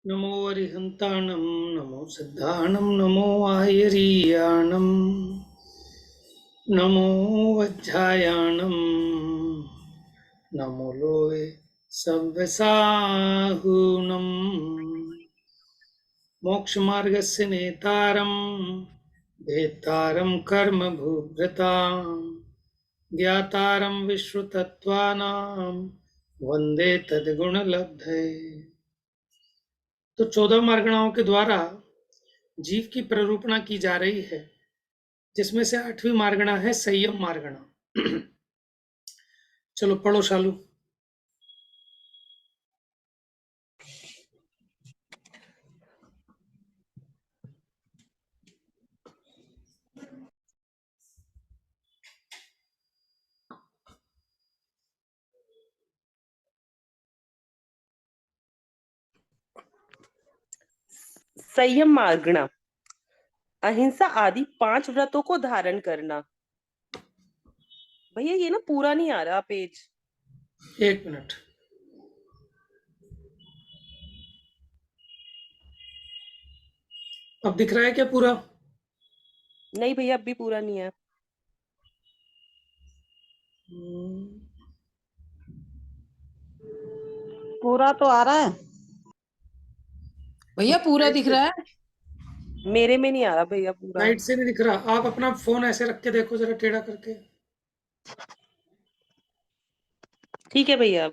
नमो अरिहन्ताणं नमो सिद्धाणं नमो आयरीयाणं नमो वज्झायाणं नमो लोये सव्यसाहूनं मोक्षमार्गस्य नेतारं भेत्तारं कर्मभूभृतां ज्ञातारं विश्वतत्त्वानां वन्दे तद्गुणलब्धये। तो 14 मार्गणाओं के द्वारा जीव की प्ररूपणा की जा रही है, जिसमें से 8वीं मार्गणा है संयम मार्गणा। चलो पढ़ो शालू। संयम मार्गणा। अहिंसा आदि 5 व्रतों को धारण करना। भैया ये ना पूरा नहीं आ रहा पेज। एक मिनट। अब दिख रहा है क्या पूरा? नहीं भैया, अब भी पूरा नहीं है। पूरा तो आ रहा है भैया, पूरा दिख रहा है। मेरे में नहीं आ रहा भैया पूरा। राइट से नहीं दिख रहा। आप अपना फोन ऐसे रख के देखो जरा, टेढ़ा करके। ठीक है भैया।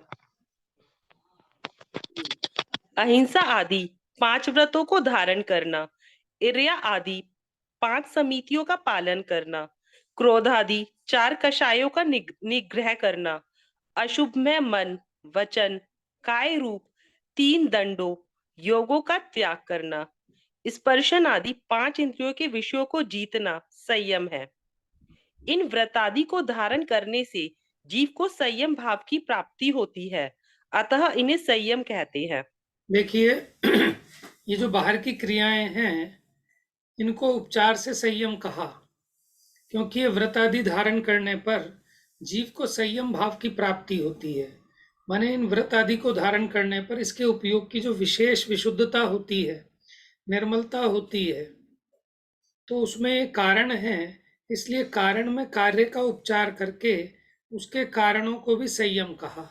अहिंसा आदि 5 व्रतों को धारण करना, इर्या आदि 5 समितियों का पालन करना, क्रोध आदि 4 कषायों का निग्रह करना, अशुभ में मन, वचन, काय रूप 3 दंडों योगों का त्याग करना, स्पर्शन आदि 5 इंद्रियों के विषयों को जीतना संयम है। इन व्रतादि को धारण करने से जीव को संयम भाव की प्राप्ति होती है, अतः इन्हें संयम कहते हैं। देखिए, ये जो बाहर की क्रियाएं हैं, इनको उपचार से संयम कहा, क्योंकि ये व्रतादि धारण करने पर जीव को संयम भाव की प्राप्ति होती है। माने इन व्रतादि को धारण करने पर इसके उपयोग की जो विशेष विशुद्धता होती है, निर्मलता होती है, तो उसमें एक कारण है। इसलिए कारण में कार्य का उपचार करके उसके कारणों को भी संयम कहा।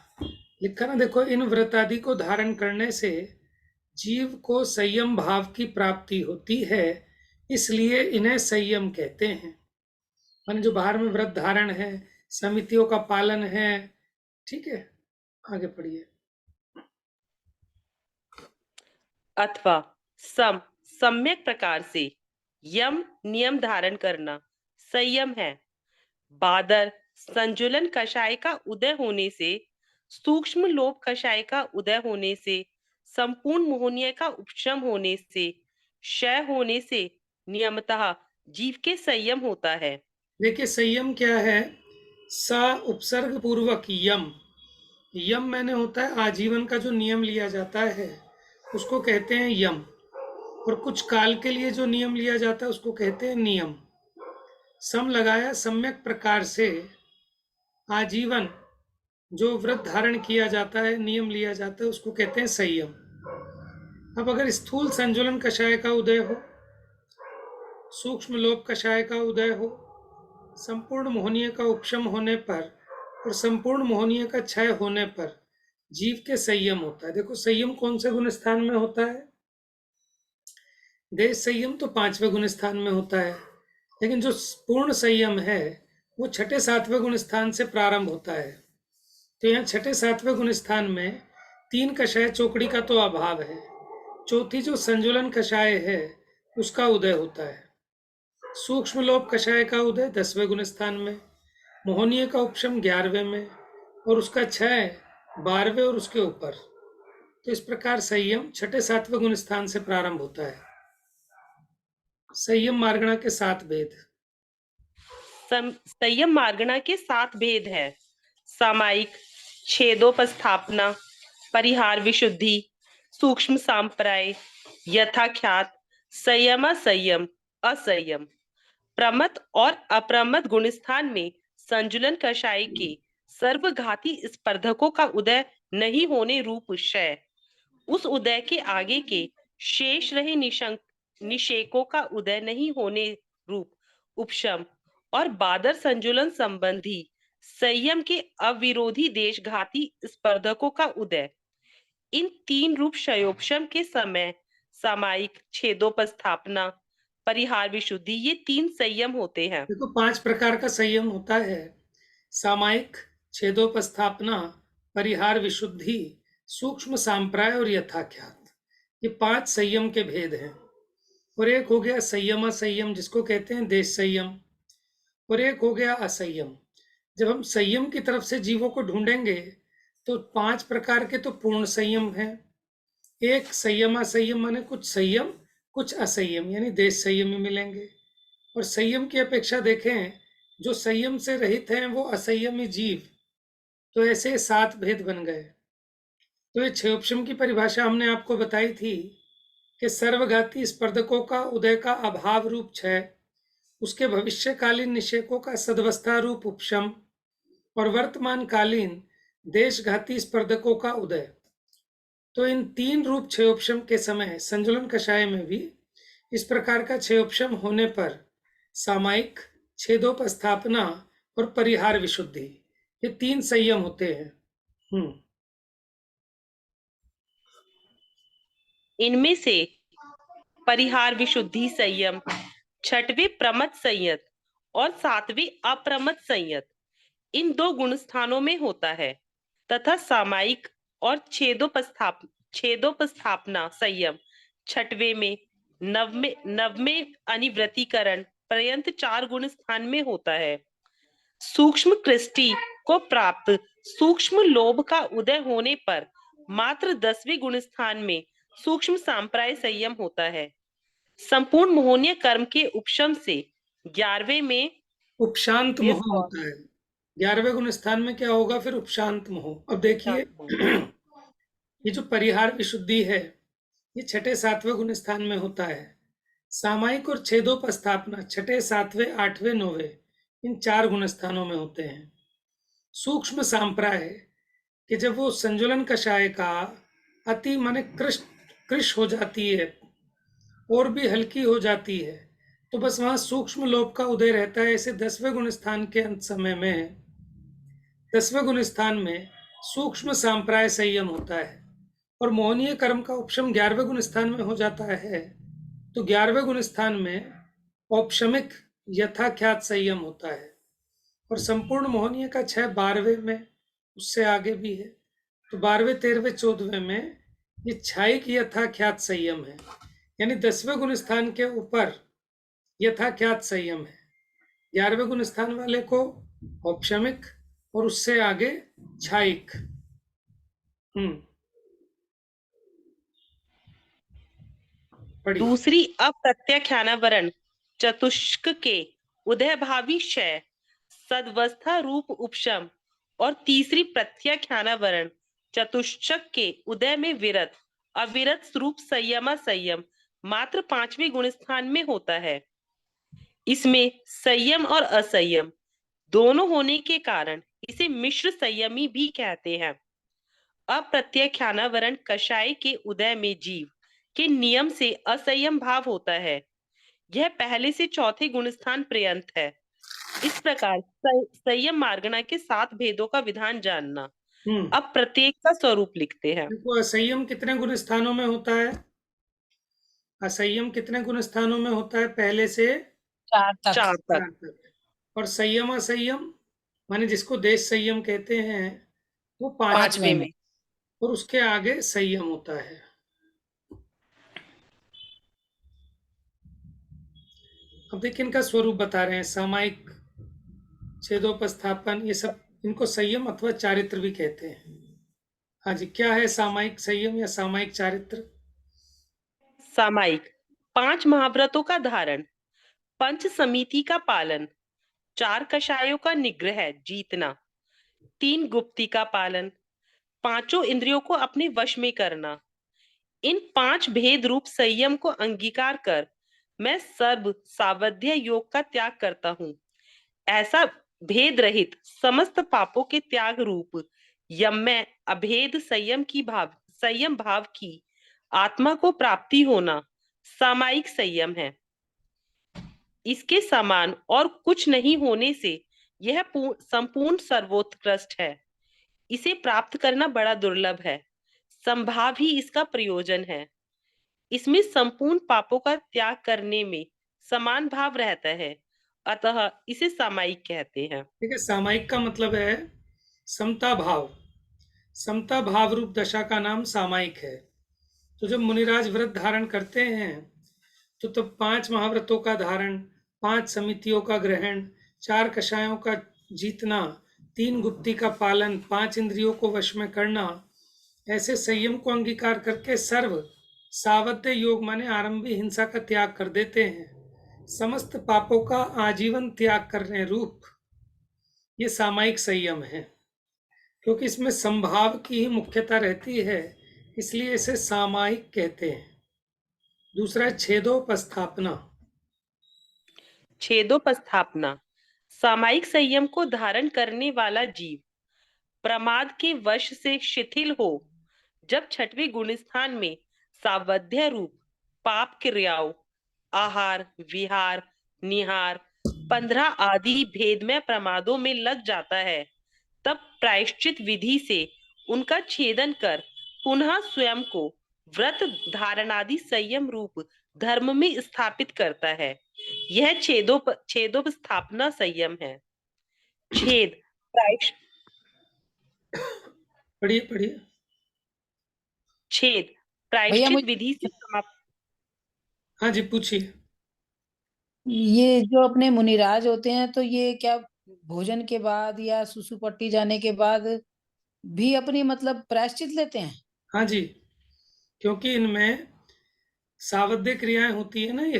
लिखा ना, देखो, इन व्रतादि को धारण करने से जीव को संयम भाव की प्राप्ति होती है, इसलिए इन्हें संयम कहते हैं। मान जो बाहर में व्रत धारण है, समितियों का पालन है, ठीक है। आगे पढ़िए। अथवा सम्यक प्रकार से यम नियम धारण करना संयम है। बादर संजुलन कषाय का उदय होने से, सूक्ष्म लोभ कषाय का उदय होने से, संपूर्ण मोहनीय का उपशम होने से, क्षय होने से नियमतः जीव के संयम होता है। देखिए, संयम क्या है? सा उपसर्ग पूर्वक यम। यम मैंने होता है आजीवन का जो नियम लिया जाता है, उसको कहते हैं यम। और कुछ काल के लिए जो नियम लिया जाता है उसको कहते हैं नियम। सम लगाया, सम्यक प्रकार से आजीवन जो व्रत धारण किया जाता है, नियम लिया जाता है, उसको कहते हैं संयम। अब अगर स्थूल संजुलन कषाय का उदय हो, सूक्ष्म लोभ कषाय का उदय हो, संपूर्ण मोहनीय का उपशम होने पर और संपूर्ण मोहनीय का क्षय होने पर जीव के संयम होता है। देखो, संयम कौन से गुण स्थान में होता है? देश संयम तो 5वें गुण स्थान में होता है, लेकिन जो पूर्ण संयम है वो 6ठे 7वें गुण स्थान से प्रारंभ होता है। तो यहाँ 6ठे 7वें गुण स्थान में 3 कषाय चौकड़ी का तो अभाव है। चौथी जो संजुलन कषाय है उसका उदय होता है। सूक्ष्म लोभ कषाय का उदय 10वें गुण स्थान में, मोहनीय का उपशम 11वें में, और उसका क्षय 12वें और उसके ऊपर। तो इस प्रकार संयम 6ठे 7वें गुण स्थान से प्रारंभ होता है। संयम मार्गणा के 7 भेद। संयम मार्गणा के 7 भेद है। सामायिक, छेदोपस्थापना, परिहार विशुद्धि, सूक्ष्म सांप्राय, यथाख्यात, संयम संयम, असंयम। प्रमथ और अप्रमथ गुणस्थान में संजुलन कषाय के सर्वघाती स्पर्धकों का उदय नहीं होने रूप क्षय, उस उदय के आगे के शेष रहे निषेकों का उदय नहीं होने रूप उपशम और बादर संजुलन संबंधी संयम के अविरोधी देशघाती स्पर्धकों का उदय। इन तीन रूप क्षयोपशम के समय सामायिक, छेदोपस्थापना, परिहार विशुद्धि, ये तीन संयम होते हैं। देखो 5 प्रकार का संयम होता है। सामायिक, छेदोपस्थापना, परिहार विशुद्धि, सूक्ष्म सांप्राय और यथाख्यात। ये 5 संयम के भेद हैं। और एक हो गया संयम असंयम, जिसको कहते हैं देश संयम, और एक हो गया असंयम। जब हम संयम की तरफ से जीवों को ढूंढेंगे तो 5 प्रकार के तो पूर्ण संयम हैं। एक संयम असंयम माने कुछ संयम कुछ असंयम, यानी देश संयमी मिलेंगे। और संयम की अपेक्षा देखें, जो संयम से रहित हैं वो असंयमी जीव। तो ऐसे 7 भेद बन गए। तो ये क्षयोपशम की परिभाषा हमने आपको बताई थी कि सर्वघाती स्पर्धकों का उदय का अभाव रूप क्षय, उसके भविष्यकालीन निषेकों का सदवस्था रूप उपशम और वर्तमानकालीन देशघाती स्पर्धकों का उदय। तो इन 3 रूप क्षयोपशम के समय संजुलन कषाय में भी इस प्रकार का क्षयोपशम होने पर सामायिक, छेदोपस्थापना और परिहार विशुद्धि, ये 3 संयम होते हैं। इनमें से परिहार विशुद्धि संयम 6वें प्रमथ संयत और 7वें अप्रमथ संयत इन 2 गुण स्थानों में होता है, तथा सामायिक और छेदोपस्थापना संयम 6वें में, 9वें अनिवृत्तीकरण पर्यंत 4 गुण स्थान में होता है। सूक्ष्म कृष्टि को प्राप्त सूक्ष्म लोभ का उदय होने पर मात्र 10वें गुण स्थान में सूक्ष्म सांप्राय संयम होता है। संपूर्ण मोहनीय कर्म के उपशम से 11वें में उपशांत मोह होता है। 11वें गुण स्थान में क्या होगा फिर? उपशांत मोह। अब देखिए ये जो परिहार विशुद्धि है ये 6ठे 7वें गुण स्थान में होता है। सामायिक और छेदोपस्थापना 6ठे 7वें 8वें 9वें इन 4 गुण स्थानों में होते हैं। सूक्ष्म सांप्राय कि जब वो संजुलन कषाय का अति माने कृश हो जाती है और भी हल्की हो जाती है, तो बस वहां सूक्ष्म लोभ का उदय रहता है। ऐसे 10वें गुण स्थान के अंत समय में 10वें गुण स्थान में सूक्ष्म सांप्राय संयम होता है और मोहनीय कर्म का उपशम 11वें गुण स्थान में हो जाता है। तो 11वें गुण स्थान में औपशमिक यथाख्यात संयम होता है और संपूर्ण मोहनीय का 6 12वें में, उससे आगे भी है। तो 12वें 13वें 14वें में ये छायिक यथाख्यात संयम है, यानी 10वें गुण स्थान के ऊपर यथाख्यात संयम है। 11वें गुण स्थान वाले को औपशमिक और उससे आगे छायिक। दूसरी अप्रत्याख्यानावरण चतुष्क के उदय भावी क्षय सदवस्था रूप उपशम और तीसरी प्रत्याख्यानावरण चतुष्क के उदय में विरत अविरत रूप संयम संयम मात्र 5वें गुण स्थान में होता है। इसमें संयम और असंयम दोनों होने के कारण इसे मिश्र संयमी भी कहते हैं। अप्रत्याख्यानावरण कषाय के उदय में जीव के नियम से असंयम भाव होता है। यह पहले से 4थे गुण स्थान पर्यंत है। इस प्रकार संयम मार्गना के 7 भेदों का विधान जानना। अब प्रत्येक का स्वरूप लिखते हैं। देखो असंयम कितने गुण स्थानों में होता है? असंयम कितने गुण स्थानों में होता है? पहले से 4 तक। और संयम असंयम माने जिसको देश संयम कहते हैं वो 5वें में और उसके आगे संयम होता है। अब देखिए इनका स्वरूप बता रहे हैं। सामायिक, छेदोपस्थापन, ये सब इनको संयम अथवा चारित्र भी कहते हैं। हाँ जी, क्या है सामायिक संयम या सामायिक चारित्र? सामायिक 5 महाव्रतों का धारण, पंच समिति का पालन, 4 कषायों का निग्रह जीतना, 3 गुप्ती का पालन, 5 इंद्रियों को अपने वश में करना। इन 5 भेद रूप संयम को अंगीकार कर मैं सर्व सावध्य योग का त्याग करता हूँ। ऐसा भेद रहित समस्त पापों के त्याग रूप यम में अभेद संयम भाव की आत्मा को प्राप्ति होना सामायिक संयम है। इसके समान और कुछ नहीं होने से यह संपूर्ण सर्वोत्कृष्ट है। इसे प्राप्त करना बड़ा दुर्लभ है, संभाव ही इसका प्रयोजन है। इसमें संपूर्ण पापों का त्याग करने में समान भाव रहता है, अतः इसे सामायिक कहते हैं। ठीक है, सामायिक का मतलब है समता भाव। समता भाव रूप दशा का नाम सामायिक है। तो जब मुनिराज व्रत धारण करते हैं तो तब 5 महाव्रतों का धारण, 5 समितियों का ग्रहण, 4 कषायों का जीतना, 3 गुप्ती का पालन, 5 इंद्रियों को वश में करना, ऐसे संयम को अंगीकार करके सर्व सावध्य योग माने आरंभी हिंसा का त्याग कर देते हैं। समस्त पापों का आजीवन त्याग करने रूप ये सामायिक संयम है। क्योंकि इसमें संभाव की ही मुख्यता रहती है, इसलिए इसे सामायिक कहते हैं। दूसरा है छेदोपस्थापना। छेदोपस्थापना सामायिक संयम को धारण करने वाला जीव प्रमाद के वश से शिथिल हो जब छठवें गुणस्थान में सावध्य रूप पाप क्रियाओं आहार विहार निहार 15 आदि भेद में प्रमादों में लग जाता है, तब प्रायश्चित विधि से उनका छेदन कर पुनः स्वयं को व्रत धारणादि संयम रूप धर्म में स्थापित करता है। यह छेदोपस्थापना संयम है। छेद प्रायश्चित पढ़िए पढ़िए। छेद भैया प्रायश्चित मुझे विधि से समाप्त। हाँ जी, पूछिए। ये जो अपने मुनिराज होते हैं तो ये क्या भोजन के बाद या सुसु पट्टी जाने के बाद भी अपनी मतलब प्रायश्चित लेते हैं? हाँ जी, क्योंकि इनमें सावध्य क्रियाएं होती है ना ये,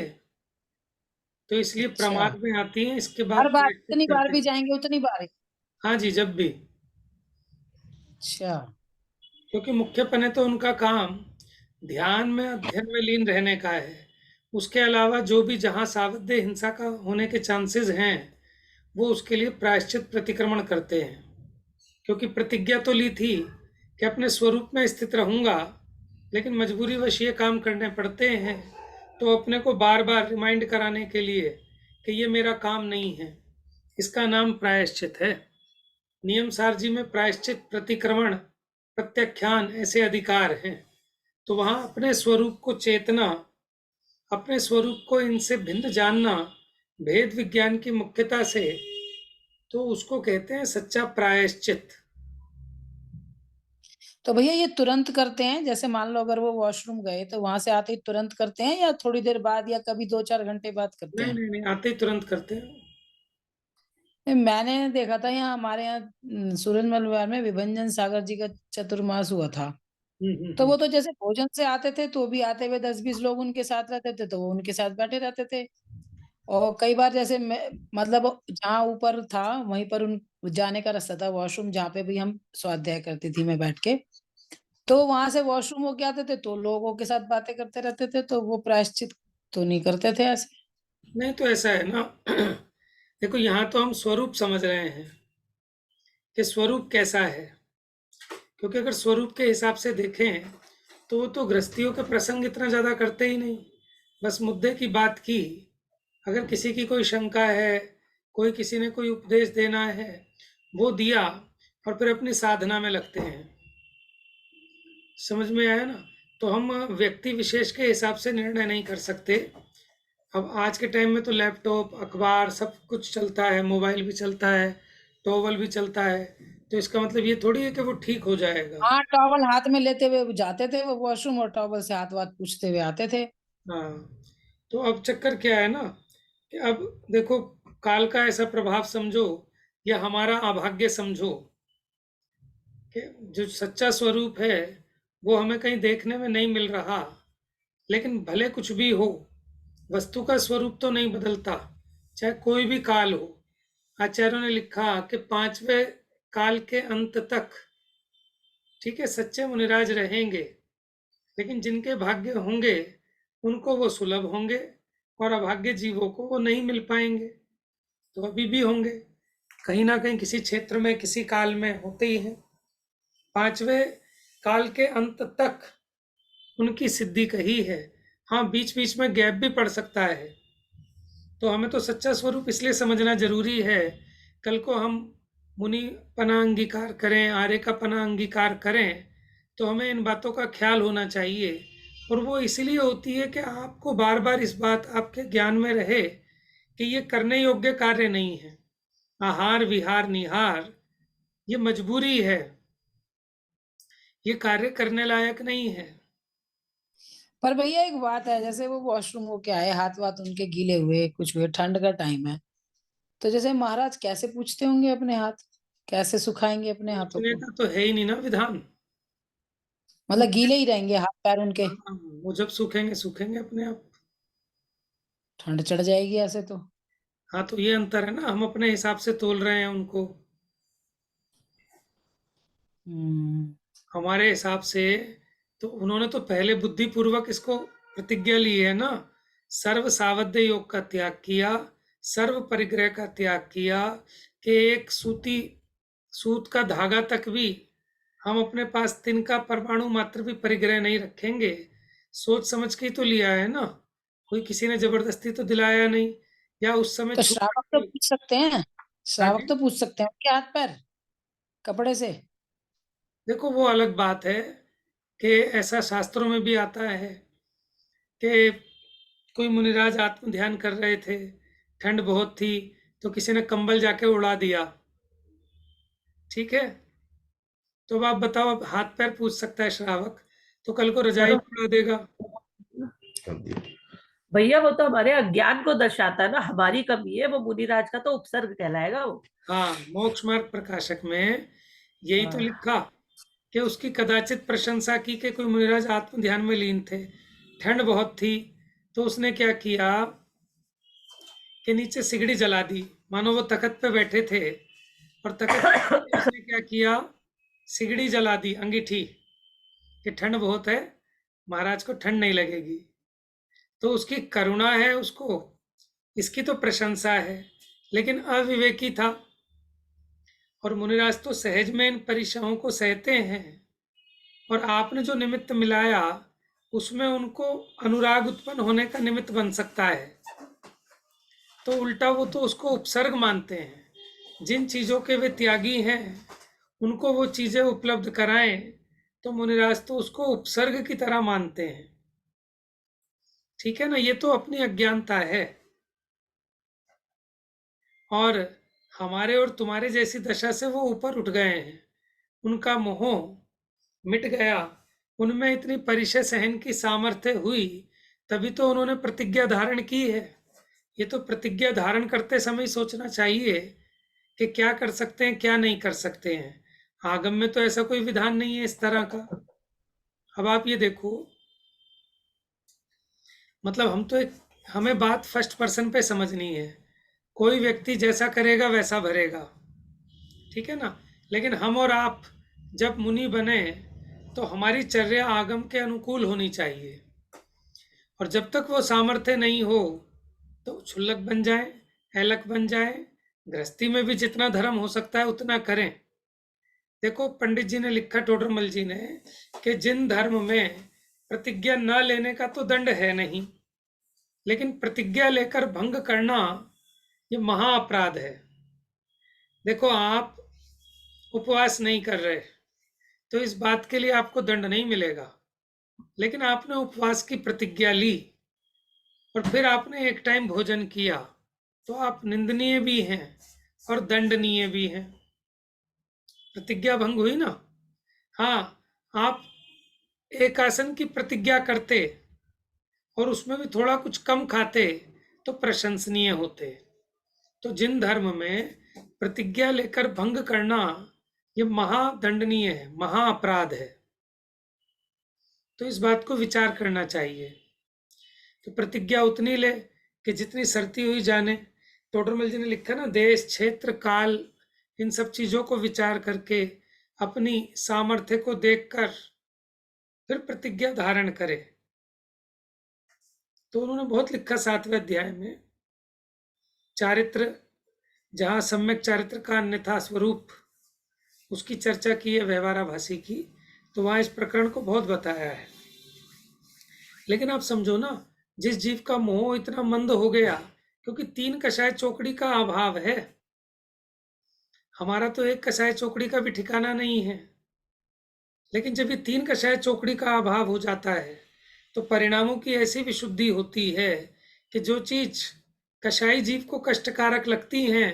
तो इसलिए अच्छा, प्रमाद में आती हैं, इसके बाद हर बार प्रायश्चित जितनी बार करते भी हैं। जाएंगे उतनी बार? हाँ जी, जब भी। अच्छा। क्योंकि मुख्यपने तो उनका काम ध्यान में अध्ययन में लीन रहने का है। उसके अलावा जो भी जहाँ सावध्य हिंसा का होने के चांसेस हैं, वो उसके लिए प्रायश्चित प्रतिक्रमण करते हैं। क्योंकि प्रतिज्ञा तो ली थी कि अपने स्वरूप में स्थित रहूंगा, लेकिन मजबूरीवश ये काम करने पड़ते हैं, तो अपने को बार बार रिमाइंड कराने के लिए कि ये मेरा काम नहीं है, इसका नाम प्रायश्चित है। नियम सारजी में प्रायश्चित, प्रतिक्रमण, प्रत्याख्यान ऐसे अधिकार हैं। तो वहां अपने स्वरूप को चेतना, अपने स्वरूप को इनसे भिन्न जानना, भेद विज्ञान की मुख्यता से, तो उसको कहते हैं सच्चा प्रायश्चित। तो भैया ये तुरंत करते हैं? जैसे मान लो अगर वो वॉशरूम गए तो वहां से आते ही तुरंत करते हैं या थोड़ी देर बाद या कभी 2-4 घंटे बाद करते नहीं हैं? नहीं नहीं, आते ही तुरंत करते हैं। मैंने देखा था यहाँ हमारे यहाँ सूरजमल विहार में विभंजन सागर जी का चतुर्मास हुआ था। तो हम्म। वो तो जैसे भोजन से आते थे तो भी आते हुए 10-20 लोग उनके साथ रहते थे तो वो उनके साथ बैठे रहते थे। और कई बार जैसे मैं मतलब जहाँ ऊपर था वहीं पर उन जाने का रास्ता था वॉशरूम, जहाँ पे भी हम स्वाध्याय करती थी मैं बैठ के, तो वहां से वॉशरूम होके आते थे तो लोगों के साथ बातें करते रहते थे, तो वो प्रायश्चित तो नहीं करते थे ऐसे। नहीं तो ऐसा है ना, देखो यहाँ तो हम स्वरूप समझ रहे हैं कि स्वरूप कैसा है। क्योंकि अगर स्वरूप के हिसाब से देखें तो वो तो गृहस्थियों के प्रसंग इतना ज़्यादा करते ही नहीं, बस मुद्दे की बात की। अगर किसी की कोई शंका है, कोई किसी ने कोई उपदेश देना है, वो दिया और फिर अपनी साधना में लगते हैं। समझ में आया ना? तो हम व्यक्ति विशेष के हिसाब से निर्णय नहीं कर सकते। अब आज के टाइम में तो लैपटॉप, अखबार सब कुछ चलता है, मोबाइल भी चलता है, टॉवल भी चलता है, तो इसका मतलब ये थोड़ी है कि वो ठीक हो जाएगा। हाँ, टॉवल हाथ में लेते हुए वो जाते थे वो वॉशरूम और टॉवल से हाथ वाथ पूछते हुए आते थे। हाँ, तो अब चक्कर क्या है ना कि अब देखो, काल का ऐसा प्रभाव समझो या हमारा अभाग्य समझो कि जो सच्चा स्वरूप है वो हमें कहीं देखने में नहीं मिल रहा। लेकिन भले कुछ भी हो, वस्तु का स्वरूप तो नहीं बदलता, चाहे कोई भी काल हो। आचार्यों ने लिखा कि 5वें काल के अंत तक, ठीक है, सच्चे मुनिराज रहेंगे, लेकिन जिनके भाग्य होंगे उनको वो सुलभ होंगे, और अभाग्य जीवों को वो नहीं मिल पाएंगे। तो अभी भी होंगे, कहीं ना कहीं किसी क्षेत्र में किसी काल में होते ही हैं। 5वें काल के अंत तक उनकी सिद्धि कही है। हाँ, बीच बीच में गैप भी पड़ सकता है, तो हमें तो सच्चा स्वरूप इसलिए समझना जरूरी है, कल को हम मुनि पना अंगीकार करें, आर्य का पना अंगीकार करें, तो हमें इन बातों का ख्याल होना चाहिए। और वो इसलिए होती है कि आपको बार बार इस बात आपके ज्ञान में रहे कि ये करने योग्य कार्य नहीं है। आहार विहार निहार ये मजबूरी है, ये कार्य करने लायक नहीं है। पर भैया एक बात है, जैसे वो वॉशरूम होके आए, हाथ वाथ उनके गीले हुए, कुछ हुए, ठंड का टाइम है, तो जैसे महाराज कैसे पूछते होंगे अपने हाथ, कैसे सुखाएंगे अपने हाथों पूछने को? का तो है ही नहीं ना विधान। मतलब गीले ही रहेंगे हाथ पैर उनके? हाँ, वो जब सूखेंगे सूखेंगे अपने आप। ठंड चढ़ जाएगी ऐसे तो। हाँ, तो ये अंतर है ना, हम अपने हिसाब से तोल रहे हैं उनको। हम्म। हमारे हिसाब से तो उन्होंने तो पहले बुद्धि पूर्वक इसको प्रतिज्ञा ली है ना, सर्व सावध्य योग का त्याग किया, सर्व परिग्रह का त्याग किया, कि एक सूत का धागा तक भी हम अपने पास तिनका परमाणु मात्र भी परिग्रह नहीं रखेंगे। सोच समझ के ही तो लिया है ना, कोई किसी ने जबरदस्ती तो दिलाया नहीं, या उस समय तो छूट श्रावक तो गई। पूछ सकते हैं, हाँ श्रावक जी, तो पूछ सकते हैं उनके हाथ पैर कपड़े से। देखो वो अलग बात है कि ऐसा शास्त्रों में भी आता है कि कोई मुनिराज आत्म ध्यान कर रहे थे, ठंड बहुत थी, तो किसी ने कंबल जाके उड़ा दिया। ठीक है, तो अब आप बताओ, अब हाथ पैर पूछ सकता है श्रावक, तो कल को रजाई चलो भी उड़ा देगा। भैया, वो तो हमारे अज्ञान को दर्शाता है ना, हमारी कमी है, वो मुनिराज का तो उपसर्ग कहलाएगा वो। हाँ, मोक्ष मार्ग प्रकाशक में यही तो हाँ। लिखा कि उसकी कदाचित प्रशंसा की कि कोई मुनिराज आत्म ध्यान में लीन थे, ठंड बहुत थी, तो उसने क्या किया कि नीचे सिगड़ी जला दी, मानो वो तख्त पे बैठे थे, और तख्त पे बैठ के उसने क्या किया, सिगड़ी जला दी, अंगीठी, कि ठंड बहुत है, महाराज को ठंड नहीं लगेगी। तो उसकी करुणा है उसको, इसकी तो प्रशंसा है, लेकिन अविवेकी था। और मुनिराज तो सहज में इन परिश्रमों को सहते हैं, और आपने जो निमित्त मिलाया उसमें उनको अनुराग उत्पन्न होने का निमित्त बन सकता है, तो उल्टा वो तो उसको उपसर्ग मानते हैं। जिन चीजों के वे त्यागी हैं उनको वो चीजें उपलब्ध कराएं, तो मुनिराज तो उसको उपसर्ग की तरह मानते हैं। ठीक है ना, ये तो अपनी अज्ञानता है। और हमारे और तुम्हारे जैसी दशा से वो ऊपर उठ गए हैं, उनका मोह मिट गया, उनमें इतनी परिचय सहन की सामर्थ्य हुई, तभी तो उन्होंने प्रतिज्ञा धारण की है। ये तो प्रतिज्ञा धारण करते समय सोचना चाहिए कि क्या कर सकते हैं क्या नहीं कर सकते हैं। आगम में तो ऐसा कोई विधान नहीं है इस तरह का। अब आप ये देखो, मतलब हमें बात फर्स्ट पर्सन पे समझनी है, कोई व्यक्ति जैसा करेगा वैसा भरेगा, ठीक है ना। लेकिन हम और आप जब मुनि बने तो हमारी चर्या आगम के अनुकूल होनी चाहिए, और जब तक वो सामर्थ्य नहीं हो तो क्षुल्लक बन जाए, ऐलक बन जाए, गृहस्थी में भी जितना धर्म हो सकता है उतना करें। देखो पंडित जी ने लिखा, टोडरमल जी ने, कि जिन धर्म में प्रतिज्ञा न लेने का तो दंड है नहीं, लेकिन प्रतिज्ञा लेकर भंग करना ये महा अपराध है। देखो आप उपवास नहीं कर रहे तो इस बात के लिए आपको दंड नहीं मिलेगा, लेकिन आपने उपवास की प्रतिज्ञा ली और फिर आपने एक टाइम भोजन किया, तो आप निंदनीय भी हैं और दंडनीय भी हैं। प्रतिज्ञा भंग हुई ना। हाँ, आप एक आसन की प्रतिज्ञा करते और उसमें भी थोड़ा कुछ कम खाते तो प्रशंसनीय होते। तो जिन धर्म में प्रतिज्ञा लेकर भंग करना ये महादंडनीय है, महा अपराध है, तो इस बात को विचार करना चाहिए। तो प्रतिज्ञा उतनी ले कि जितनी सरती हुई जाने। टोडरमल जी ने लिखा ना, देश क्षेत्र काल इन सब चीजों को विचार करके अपनी सामर्थ्य को देखकर फिर प्रतिज्ञा धारण करे। तो उन्होंने बहुत लिखा 7वें अध्याय में, चारित्र, जहाँ सम्यक चारित्र का अन्यथा स्वरूप उसकी चर्चा की है व्यवहाराभासी की, तो वहाँ इस प्रकरण को बहुत बताया है। लेकिन आप समझो ना, जिस जीव का मोह इतना मंद हो गया क्योंकि 3 कषाय चौकड़ी का अभाव है। हमारा तो एक कषाय चौकड़ी का भी ठिकाना नहीं है, लेकिन जब ये 3 कषाय चौकड़ी का अभाव हो जाता है तो परिणामों की ऐसी विशुद्धि होती है कि जो चीज कषाय जीव को कष्टकारक लगती हैं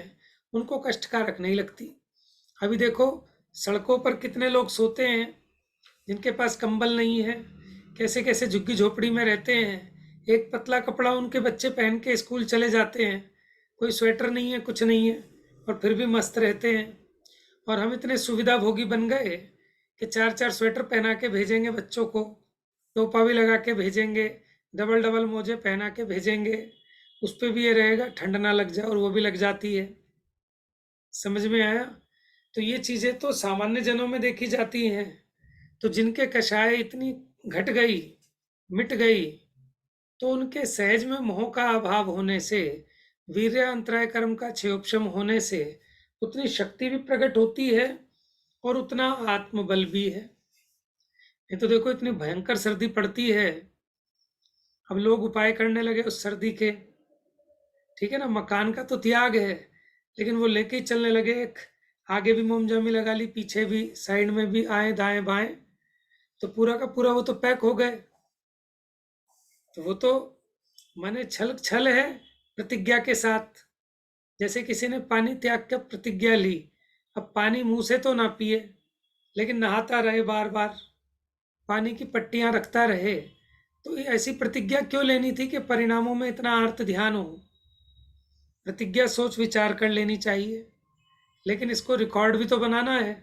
उनको कष्टकारक नहीं लगती। अभी देखो, सड़कों पर कितने लोग सोते हैं जिनके पास कंबल नहीं है, कैसे कैसे झुग्गी झोपड़ी में रहते हैं, एक पतला कपड़ा उनके बच्चे पहन के स्कूल चले जाते हैं, कोई स्वेटर नहीं है, कुछ नहीं है, और फिर भी मस्त रहते हैं। और हम इतने सुविधा भोगी बन गए कि 4-4 स्वेटर पहना के भेजेंगे बच्चों को, टोपा भी लगा के भेजेंगे, डबल डबल मोजे पहना के भेजेंगे, उस पर भी ये रहेगा ठंड ना लग जाए, और वो भी लग जाती है। समझ में आया? तो ये चीजें तो सामान्य जनों में देखी जाती हैं। तो जिनके कषाय इतनी घट गई, मिट गई, तो उनके सहज में मोह का अभाव होने से, वीर्य अंतराय कर्म का क्षयोपशम होने से उतनी शक्ति भी प्रकट होती है और उतना आत्मबल भी है। ये तो देखो, इतनी भयंकर सर्दी पड़ती है, अब लोग उपाय करने लगे उस सर्दी के। ठीक है ना, मकान का तो त्याग है, लेकिन वो लेके ही चलने लगे, एक आगे भी मोमजामी लगा ली, पीछे भी, साइड में भी, आए दाएं बाएं, तो पूरा का पूरा वो तो पैक हो गए। तो वो तो माने छल है प्रतिज्ञा के साथ। जैसे किसी ने पानी त्याग कर प्रतिज्ञा ली, अब पानी मुंह से तो ना पिए, लेकिन नहाता रहे बार बार, पानी की पट्टियां रखता रहे। तो ऐसी प्रतिज्ञा क्यों लेनी थी कि परिणामों में इतना अर्थ ध्यान हो? प्रतिज्ञा सोच विचार कर लेनी चाहिए, लेकिन इसको रिकॉर्ड भी तो बनाना है,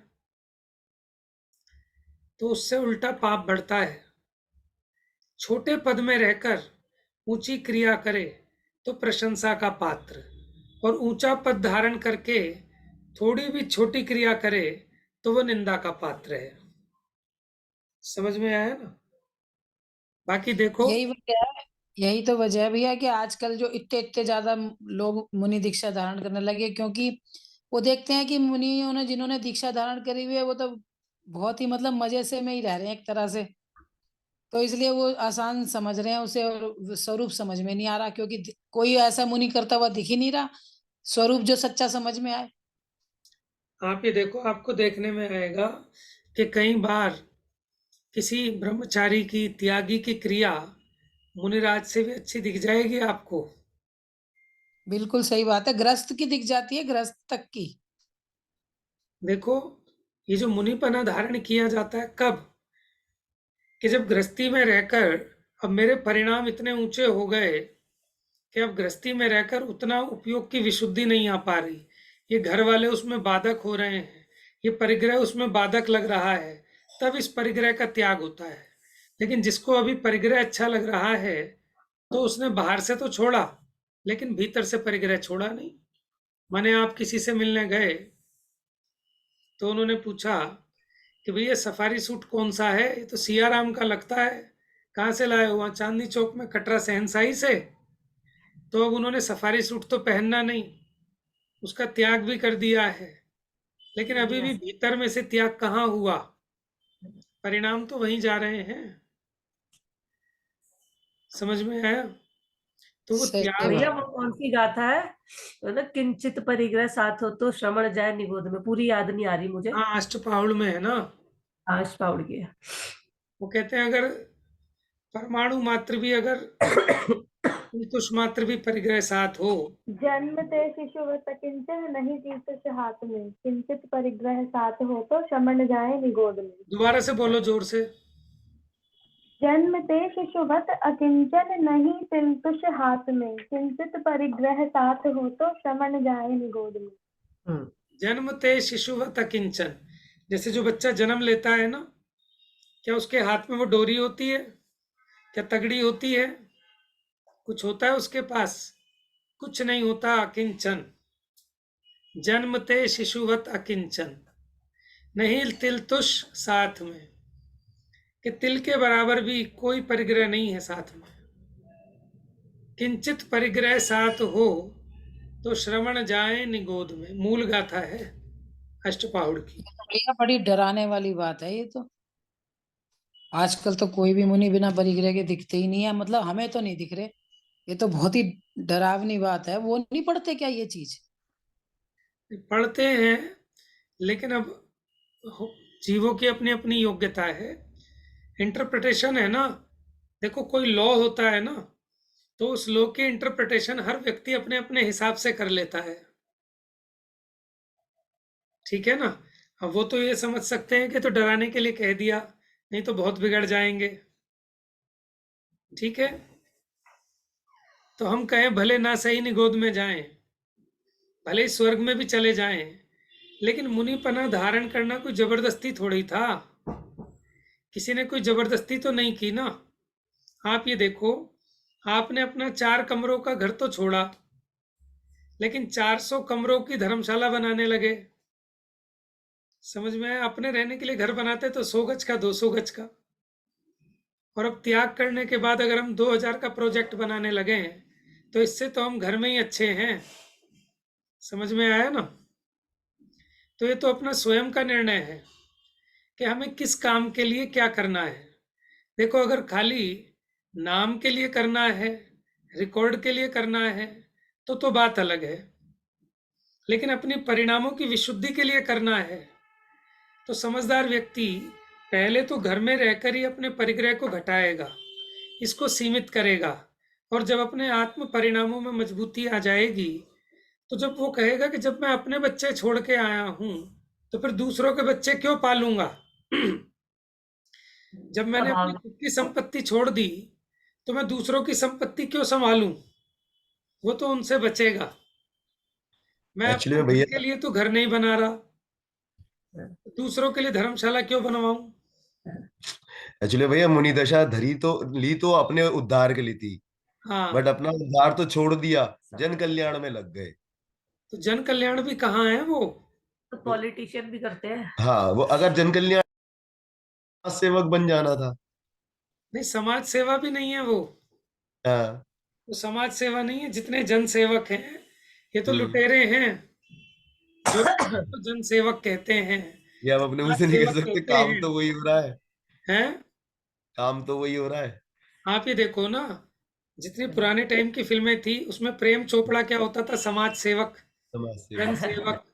तो उससे उल्टा पाप बढ़ता है। छोटे पद में रहकर ऊंची क्रिया करे तो प्रशंसा का पात्र, और ऊंचा पद धारण करके थोड़ी भी छोटी क्रिया करे तो वो निंदा का पात्र है। समझ में आया ना? बाकी देखो, यही तो वजह है भैया कि आजकल जो इतने इतने ज्यादा लोग मुनि दीक्षा धारण करने लगे, क्योंकि वो देखते हैं कि मुनियों ने, जिन्होंने दीक्षा धारण करी हुई है, वो तो बहुत ही मतलब मजे से में ही रह रहे हैं एक तरह से। तो इसलिए वो आसान समझ रहे हैं उसे, और स्वरूप समझ में नहीं आ रहा, क्योंकि कोई ऐसा मुनि करता हुआ दिख ही नहीं रहा स्वरूप जो सच्चा समझ में आए। आप ये देखो, आपको देखने में आएगा कि कई बार किसी ब्रह्मचारी की, त्यागी की क्रिया मुनिराज से भी अच्छी दिख जाएगी आपको। बिल्कुल सही बात है, ग्रस्त की दिख जाती है, ग्रस्त तक की। देखो, ये जो मुनिपना धारण किया जाता है कब? कि जब गृहस्थी में रहकर अब मेरे परिणाम इतने ऊंचे हो गए कि अब गृहस्थी में रहकर उतना उपयोग की विशुद्धि नहीं आ पा रही, ये घर वाले उसमें बाधक हो रहे हैं, ये परिग्रह उसमें बाधक लग रहा है, तब इस परिग्रह का त्याग होता है। लेकिन जिसको अभी परिग्रह अच्छा लग रहा है तो उसने बाहर से तो छोड़ा, लेकिन भीतर से परिग्रह छोड़ा नहीं। माने आप किसी से मिलने गए तो उन्होंने पूछा कि भैया सफारी सूट कौन सा है, ये तो सियाराम का लगता है, कहाँ से लाए हो? वहाँ चांदनी चौक में कटरा शहनशाही से। तो अब उन्होंने सफारी सूट तो पहनना नहीं, उसका त्याग भी कर दिया है, लेकिन अभी भी भीतर में से त्याग कहाँ हुआ? परिणाम तो वहीं जा रहे हैं। समझ में आया? तो वो सही त्याग, भैया बात। वो कौन सी गाथा है, तो ना किंचित परिग्रह साथ हो तो श्रमण जाए निगोद में, पूरी याद नहीं आ रही मुझे। हाँ, अष्टपाहुड़ में है ना। आश पाउड़ की है। वो कहते हैं अगर परमाणु मात्र भी, अगर तुष मात्र भी परिग्रह साथ हो, जन्मते शिशुवत किंचन नहीं तीर्थ हाथ में, किंचित परिग्रह साथ हो तो शमन जाए निगोद में। दोबारा से बोलो जोर से। जन्मते शिशुवत अकिंचन नहीं तिलतुष हाथ में, किंचित परिग्रह साथ हो तो शमन जाए निगोद में। जन्मते शिशुवत अकिंचन, जैसे जो बच्चा जन्म लेता है ना, क्या उसके हाथ में वो डोरी होती है? क्या तगड़ी होती है? कुछ होता है उसके पास? कुछ नहीं होता। अकिंचन, जन्मते शिशुवत अकिंचन, नहीं तिल तुष साथ में, कि तिल के बराबर भी कोई परिग्रह नहीं है साथ में। किंचित परिग्रह साथ हो तो श्रवण जाए निगोद में, मूल गाथा है अष्टपाहुड़ की। भैया बड़ी डराने वाली बात है ये तो। आजकल तो कोई भी मुनि बिना परिग्रह के दिखते ही नहीं है, मतलब हमें तो नहीं दिख रहे। ये तो बहुत ही डरावनी बात है। वो नहीं पढ़ते क्या ये चीज? पढ़ते हैं, लेकिन अब जीवों की अपनी अपनी योग्यता है, इंटरप्रिटेशन है ना। देखो, कोई लॉ होता है ना, तो उस लॉ की इंटरप्रिटेशन हर व्यक्ति अपने अपने हिसाब से कर लेता है। ठीक है ना। अब वो तो ये समझ सकते हैं कि तो डराने के लिए कह दिया, नहीं तो बहुत बिगड़ जाएंगे। ठीक है, तो हम कहें भले ना सही निगोद में जाएं, भले ही स्वर्ग में भी चले जाएं, लेकिन मुनिपना धारण करना कोई जबरदस्ती थोड़ी था। किसी ने कोई जबरदस्ती तो नहीं की ना। आप ये देखो, आपने अपना 4 कमरों का घर तो छोड़ा, लेकिन 400 कमरों की धर्मशाला बनाने लगे। समझ में आया? अपने रहने के लिए घर बनाते तो 100 गज का, 200 गज का, और अब त्याग करने के बाद अगर हम 2000 का प्रोजेक्ट बनाने लगे हैं, तो इससे तो हम घर में ही अच्छे हैं। समझ में आया ना। तो ये तो अपना स्वयं का निर्णय है कि हमें किस काम के लिए क्या करना है। देखो, अगर खाली नाम के लिए करना है, रिकॉर्ड के लिए करना है, तो बात अलग है। लेकिन अपनी परिणामों की विशुद्धि के लिए करना है, तो समझदार व्यक्ति पहले तो घर में रहकर ही अपने परिग्रह को घटाएगा, इसको सीमित करेगा, और जब अपने आत्म परिणामों में मजबूती आ जाएगी, तो जब वो कहेगा कि जब मैं अपने बच्चे छोड़ के आया हूं, तो फिर दूसरों के बच्चे क्यों पालूंगा। जब मैंने हाँ, अपनी खुद की संपत्ति छोड़ दी, तो मैं दूसरों की संपत्ति क्यों संभालूं। वो तो उनसे बचेगा। मैं एक्चुअली अपने में घर भैया, के लिए तो घर नहीं बना रहा, दूसरों के लिए धर्मशाला क्यों बनवाऊं। मुनि दशा धरी तो ली तो अपने उद्धार के लिए थी, हाँ, बट अपना उद्धार तो छोड़ दिया, जन कल्याण में लग गए। तो जन कल्याण भी कहाँ है वो। तो पॉलिटिशियन भी करते हैं। हाँ, वो अगर जन कल्याण सेवक बन जाना था। नहीं, समाज सेवा भी नहीं है वो। हाँ। वो समाज सेवा नहीं है। जितने जन सेवक हैं, ये तो हम्म। लुटेरे हैं, जो तो जन सेवक कहते हैं, ये हम अपने मुंह समाज से नहीं कह सेवक सकते, कहते काम हैं। तो वही हो रहा है। हैं? काम तो वही हो रहा है। आप ये देखो ना, जितनी पुराने टाइम की फिल्में थी, उसमें प्रेम चोपड़ा क्या होता था, समाज सेवक, समाज जन सेवा। सेवक।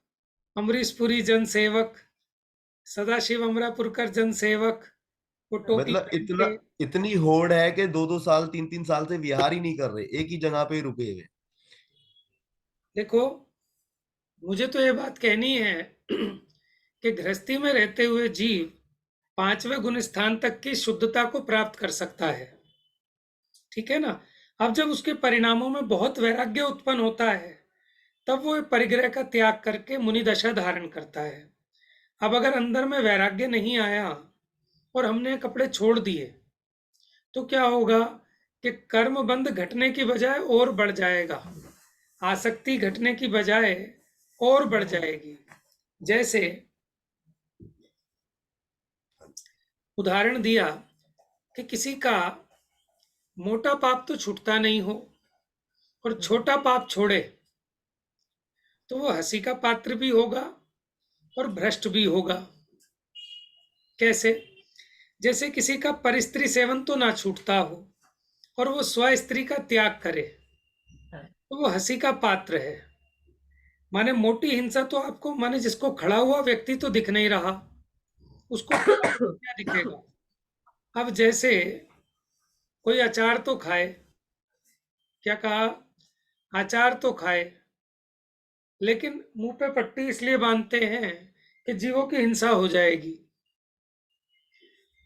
अमरीश पुरी जन सेवक, सदाशिव अमरापुरकर जन सेवक, वो टोपी मतलब पहन इतना के। इतनी होड़ है कि 2-2 साल 3-3 साल से विहार ही नहीं कर रहे, एक ही जगह पे ही रुके हुए। देखो, मुझे तो ये बात कहनी है कि गृहस्थी में रहते हुए जीव 5वें गुण स्थान तक की शुद्धता को प्राप्त कर सकता है। ठीक है ना। अब जब उसके परिणामों में बहुत वैराग्य उत्पन्न होता है, तब वो परिग्रह का त्याग करके मुनि दशा धारण करता है। अब अगर अंदर में वैराग्य नहीं आया और हमने कपड़े छोड़ दिए, तो क्या होगा कि कर्म बंध घटने की बजाय और बढ़ जाएगा, आसक्ति घटने की बजाय और बढ़ जाएगी। जैसे उदाहरण दिया कि किसी का मोटा पाप तो छूटता नहीं हो, और छोटा पाप छोड़े, तो वो हंसी का पात्र भी होगा और भ्रष्ट भी होगा। कैसे? जैसे किसी का परिस्त्री सेवन तो ना छूटता हो, और वो स्व स्त्री का त्याग करे, तो वो हंसी का पात्र है। माने मोटी हिंसा तो आपको, माने जिसको खड़ा हुआ व्यक्ति तो दिख नहीं रहा, उसको क्या दिखेगा। अब जैसे कोई अचार तो खाए, क्या कहा, अचार तो खाए, लेकिन मुंह पे पट्टी इसलिए बांधते हैं कि जीवों की हिंसा हो जाएगी।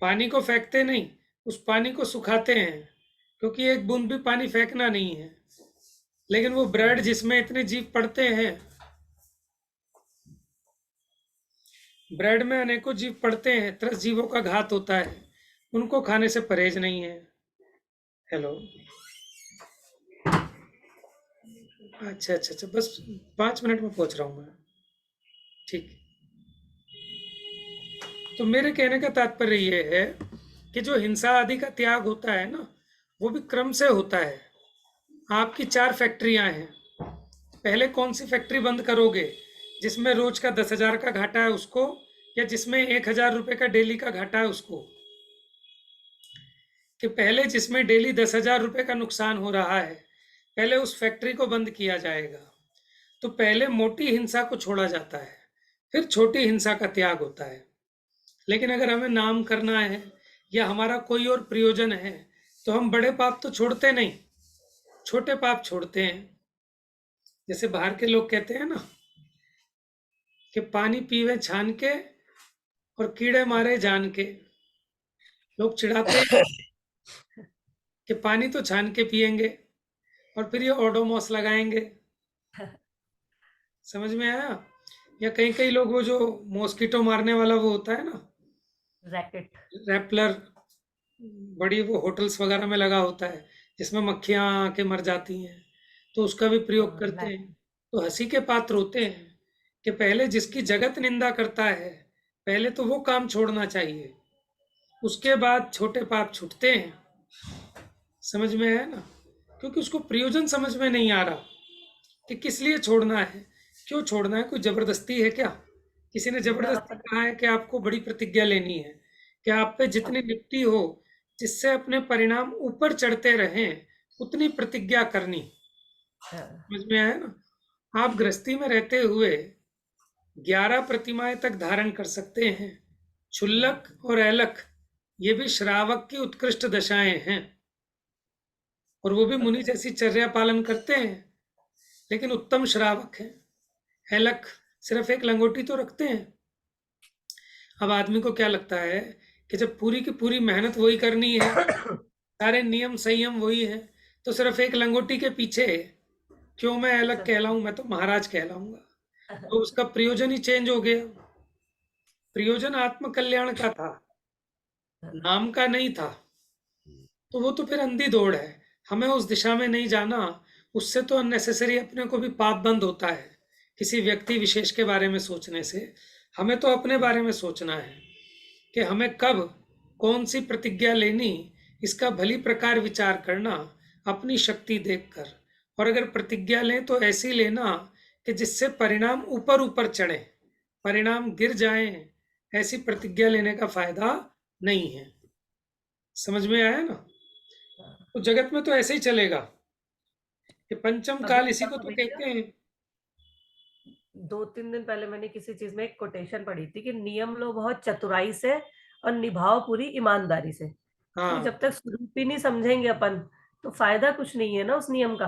पानी को फेंकते नहीं, उस पानी को सुखाते हैं, क्योंकि एक बूंद भी पानी फेंकना नहीं है। लेकिन वो ब्रेड जिसमें इतने जीव पड़ते हैं, ब्रेड में अनेकों जीव पड़ते हैं, 30 जीवों का घात होता है, उनको खाने से परहेज नहीं है। हेलो। अच्छा अच्छा अच्छा, बस 5 मिनट में पहुंच रहा हूँ मैं। ठीक। तो मेरे कहने का तात्पर्य ये है कि जो हिंसा आदि का त्याग होता है ना, वो भी क्रम से होता है। आपकी 4 फैक्ट्रियां हैं, पहले कौन सी फैक्ट्री बंद करोगे, जिसमें रोज का 10,000 का घाटा है उसको, या जिसमें 1,000 रुपए का डेली का घाटा है उसको। कि पहले जिसमें डेली 10,000 रुपए का नुकसान हो रहा है, पहले उस फैक्ट्री को बंद किया जाएगा। तो पहले मोटी हिंसा को छोड़ा जाता है, फिर छोटी हिंसा का त्याग होता है। लेकिन अगर हमें नाम करना है या हमारा कोई और प्रयोजन है, तो हम बड़े पाप तो छोड़ते नहीं, छोटे पाप छोड़ते हैं। जैसे बाहर के लोग कहते हैं ना कि पानी पीवे छान के और कीड़े मारे जान के। लोग चिढ़ाते हैं कि पानी तो छान के पिएंगे और फिर ये ओडोमॉस लगाएंगे। समझ में आया? या कई लोग वो जो मॉस्किटो मारने वाला वो होता है ना, रैकेट, रैपलर, बड़ी वो होटल्स वगैरह में लगा होता है जिसमें मक्खियां आके मर जाती हैं, तो उसका भी प्रयोग करते हैं। तो हंसी के पात्र होते हैं कि पहले जिसकी जगत निंदा करता है, पहले तो वो काम छोड़ना चाहिए, उसके बाद छोटे पाप छूटते हैं। समझ में आया ना? क्योंकि उसको प्रयोजन समझ में नहीं आ रहा कि किस लिए छोड़ना है, क्यों छोड़ना है। कोई जबरदस्ती है क्या? किसी ने जबरदस्ती कहा है कि आपको बड़ी प्रतिज्ञा लेनी है कि आप पे जितनी निपटी हो, जिससे अपने परिणाम ऊपर चढ़ते रहें, उतनी प्रतिज्ञा करनी। समझ में आया ना? आप गृहस्थी में रहते हुए 11 प्रतिमाएं तक धारण कर सकते हैं। क्षुल्लक और ऐलक ये भी श्रावक की उत्कृष्ट दशाएं हैं, और वो भी मुनि जैसी चर्या पालन करते हैं, लेकिन उत्तम श्रावक हैं। ऐलक सिर्फ एक लंगोटी तो रखते हैं। अब आदमी को क्या लगता है कि जब पूरी की पूरी मेहनत वही करनी है, सारे नियम संयम वही है, तो सिर्फ एक लंगोटी के पीछे क्यों मैं ऐलक कहलाऊं, मैं तो महाराज कहलाऊंगा। तो उसका प्रयोजन ही चेंज हो गया। प्रयोजन आत्म कल्याण का था, नाम का नहीं था। तो वो तो फिर अंधी दौड़ है, हमें उस दिशा में नहीं जाना। उससे तो अननेसेसरी अपने को भी पाप बंद होता है किसी व्यक्ति विशेष के बारे में सोचने से। हमें तो अपने बारे में सोचना है कि हमें कब कौन सी प्रतिज्ञा लेनी, इसका भली प्रकार विचार करना अपनी शक्ति देखकर। और अगर प्रतिज्ञा लें तो ऐसी लेना कि जिससे परिणाम ऊपर ऊपर चढ़े, परिणाम गिर जाएं, ऐसी प्रतिज्ञा लेने का फायदा नहीं है। समझ में आया ना? तो जगत में तो ऐसे ही चलेगा कि पंचम काल इसी को तो कहते हैं। 2-3 दिन पहले मैंने किसी चीज में एक कोटेशन पढ़ी थी कि नियम लो बहुत चतुराई से और निभाओ पूरी ईमानदारी से। हाँ, जब तक स्वरूप ही नहीं समझेंगे अपन, तो फायदा कुछ नहीं है ना उस नियम का।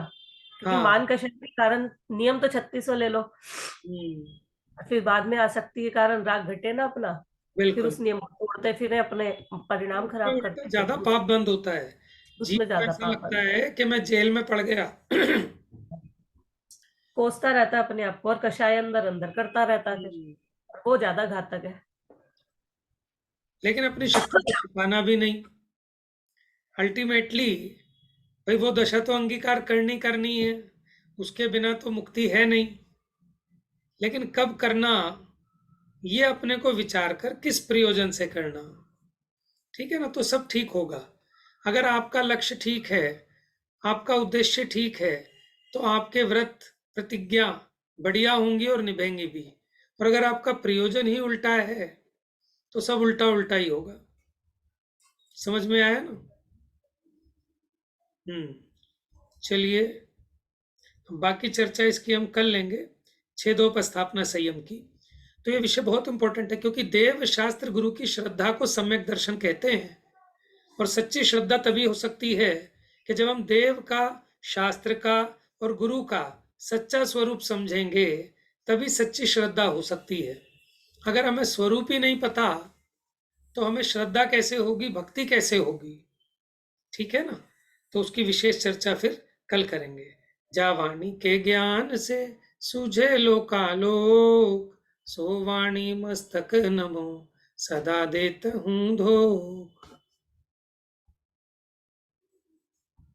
क्योंकि हाँ। मान कषण के कारण नियम तो 3600 ले लो, फिर बाद में आसक्ति के कारण राग घटे ना अपना, फिर बिल्कुल। उस नियम को तोड़ते फिर अपने परिणाम खराब करते हैं। ज्यादा पाप बंद होता है। जीव उसमें को ज्यादा ऐसा पाप लगता है कि मैं जेल में पड़ गया। कोसता रहता है अपने आप को और कषाय अंदर अंदर करता रहता है, फिर वो ज्यादा घातक है। लेकिन अपनी शक्ति को छिपाना भी नहीं। अल्टीमेटली भाई वो दशा तो अंगीकार करनी है, उसके बिना तो मुक्ति है नहीं। लेकिन कब करना, ये अपने को विचार कर किस प्रयोजन से करना। ठीक है ना? तो सब ठीक होगा। अगर आपका लक्ष्य ठीक है, आपका उद्देश्य ठीक है, तो आपके व्रत प्रतिज्ञा बढ़िया होंगी और निभेंगी भी। और अगर आपका प्रयोजन ही उल्टा है, तो सब उल्टा उल्टा ही होगा। समझ में आया ना? चलिए, बाकी चर्चा इसकी हम कर लेंगे, 6:2 संयम की। तो ये विषय बहुत इंपॉर्टेंट है, क्योंकि देव शास्त्र गुरु की श्रद्धा को सम्यक दर्शन कहते हैं। और सच्ची श्रद्धा तभी हो सकती है कि जब हम देव का, शास्त्र का और गुरु का सच्चा स्वरूप समझेंगे, तभी सच्ची श्रद्धा हो सकती है। अगर हमें स्वरूप ही नहीं पता, तो हमें श्रद्धा कैसे होगी, भक्ति कैसे होगी? ठीक है ना? तो उसकी विशेष चर्चा फिर कल करेंगे। जा वाणी के ज्ञान से सूझे लोकालोक, सो वाणी मस्तक नमो सदा देत हूँ धोख।